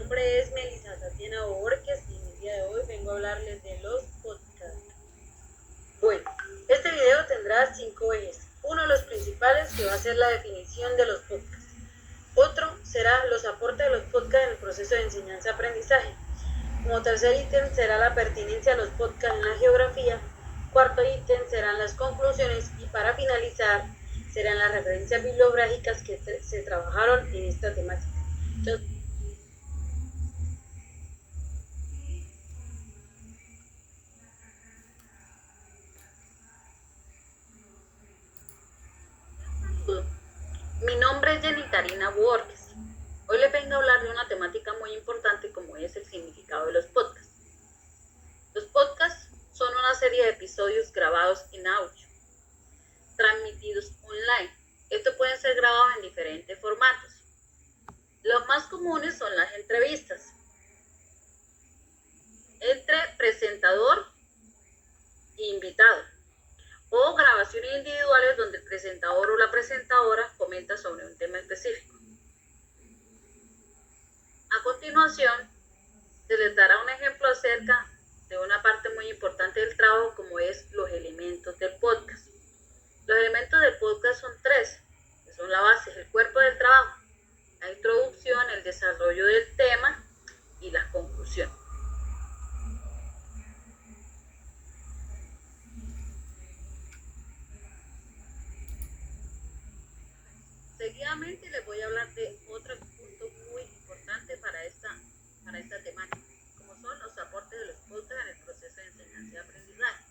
nombre es Melissa Tatiana Borges y el día de hoy vengo a hablarles de los podcasts. Bueno, este video tendrá 5 ejes. Uno de los principales que va a ser la definición de los podcasts. Otro será los aportes de los podcasts en el proceso de enseñanza-aprendizaje. Como tercer ítem será la pertinencia de los podcasts en la geografía. Cuarto ítem serán las conclusiones y para finalizar serán las referencias bibliográficas que se trabajaron en esta temática. Entonces, mi nombre es Jenny Karina Borges. Hoy les vengo a hablar de una temática muy importante como es el significado de los podcasts. Los podcasts son una serie de episodios grabados en audio, transmitidos online. Estos pueden ser grabados en diferentes formatos. Los más comunes son las entrevistas entre presentador e invitado, o grabaciones individuales donde el presentador o la presentadora comenta sobre un tema específico. A continuación, se les dará un ejemplo acerca de una parte muy importante del trabajo como es los elementos del podcast. Los elementos del podcast son 3, que son la base, el cuerpo del trabajo, la introducción, el desarrollo del tema y la conclusión. Seguidamente les voy a hablar de otro punto muy importante para esta temática, como son los aportes de los podcasts en el proceso de enseñanza y aprendizaje.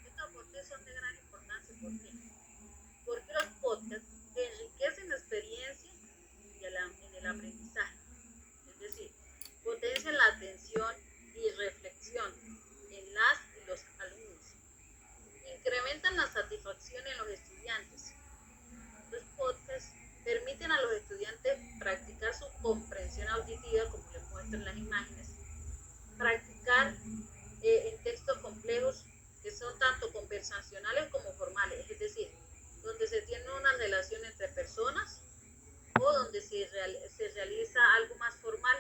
Estos aportes son de gran importancia, ¿por qué? Porque los podcasts enriquecen la experiencia en el aprendizaje, es decir, potencian la atención y reflexión en las y los alumnos, incrementan la satisfacción en los estudiantes. Los podcasts permiten a los estudiantes practicar su comprensión auditiva, como les muestro en las imágenes, practicar en textos complejos que son tanto conversacionales como formales, es decir, donde se tiene una relación entre personas o donde se realiza algo más formal,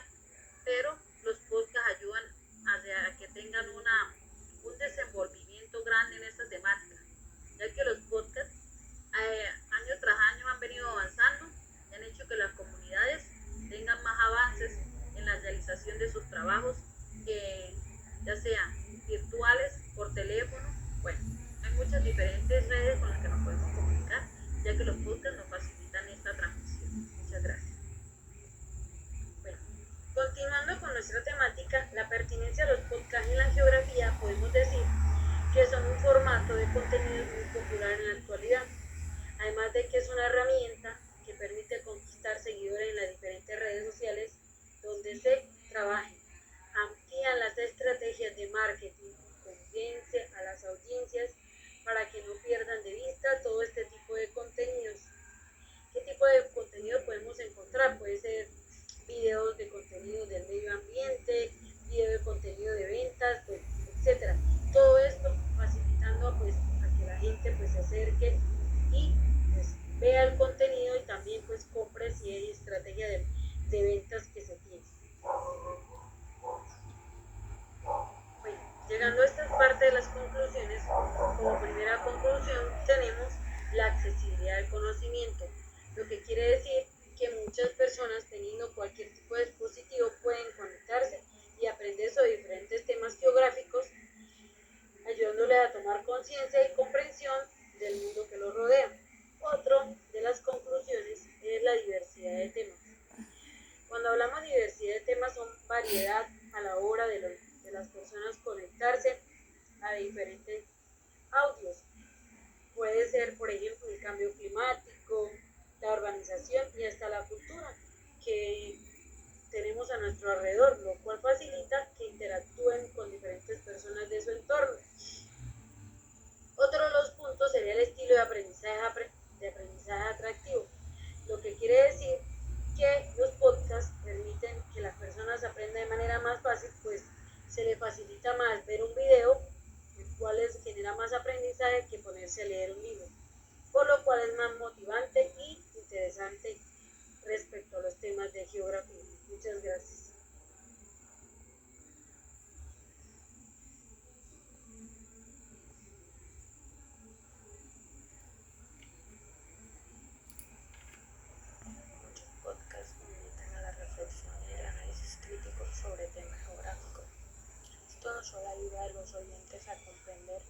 pero los podcasts ayudan a que tengan un desenvolvimiento grande en esta temática, ya que los podcasts año tras año han venido avanzando y han hecho que las comunidades tengan más avances en la realización de sus trabajos, ya sean virtuales, por teléfono. Bueno, hay muchas diferentes redes con las que nos podemos comunicar, ya que los podcasts nos facilitan esta transmisión. Muchas gracias. Bueno, continuando con nuestra temática, la pertinencia de los podcasts en la geografía, podemos decir que son un formato de contenido muy popular en la actualidad, además de que es una herramienta que permite conquistar seguidores en las diferentes redes sociales donde se trabaje. Amplían las estrategias de marketing, convence a las audiencias para que no pierdan de vista todo este tipo de contenidos. ¿Qué tipo de contenido podemos encontrar? Puede ser videos de contenido del medio ambiente, video de contenido de ventas, pues, etc. Todo esto facilitando pues a que la gente pues se acerque y pues vea el contenido y también pues compre si hay estrategia de ventas que se tiene. Bueno, llegando a esta parte de las conclusiones, como primera conclusión tenemos la accesibilidad del conocimiento, lo que quiere decir que muchas personas teniendo cualquier tipo de dispositivo pueden conectarse y aprender sobre diferentes temas geográficos, ayudándole a tomar conciencia y comprensión del mundo que los rodea. Otro de las conclusiones es la diversidad de temas. Cuando hablamos de diversidad de temas son variedad a la hora de las personas conectarse a diferentes audios. Puede ser, por ejemplo, el cambio climático, la urbanización y hasta la cultura que tenemos a nuestro alrededor, lo cual facilita que interactúen con diferentes personas de su entorno. Otro de los puntos sería el estilo de aprendizaje atractivo, lo que quiere decir que los podcasts permiten que las personas aprendan de manera más fácil, pues se le facilita más ver un video, el cual les genera más aprendizaje que ponerse a leer un libro, por lo cual es más motivante y interesante respecto a los temas de de geografía. Muchas gracias. Muchos podcasts invitan a la reflexión y el análisis crítico sobre temas geográficos. Esto no solo ayuda a los oyentes a comprender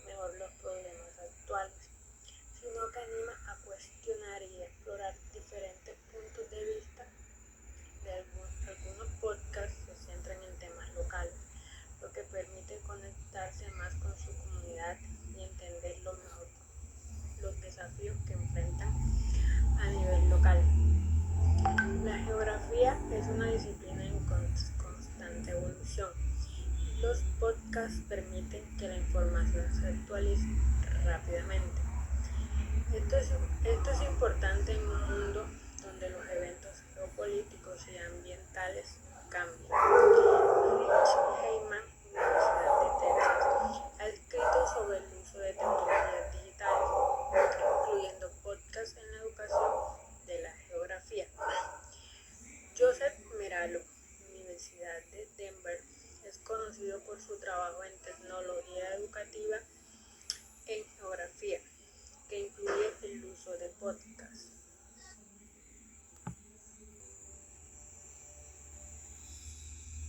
mejor los problemas actuales, sino que anima a cuestionar y explorar diferentes puntos de vista. Algunos podcasts se centran en temas locales, lo que permite conectarse más con su comunidad y entender mejor los desafíos que enfrentan a nivel local. La geografía es una disciplina en constante evolución. Los podcasts permiten que la información se actualice rápidamente. Esto es importante en un mundo donde los eventos geopolíticos y ambientales cambian. Rich Heyman, Universidad de Texas, ha escrito sobre el uso de tecnologías digitales, incluyendo podcasts en la educación de la geografía. Joseph Meralo, Universidad de Denver, es conocido por su trabajo en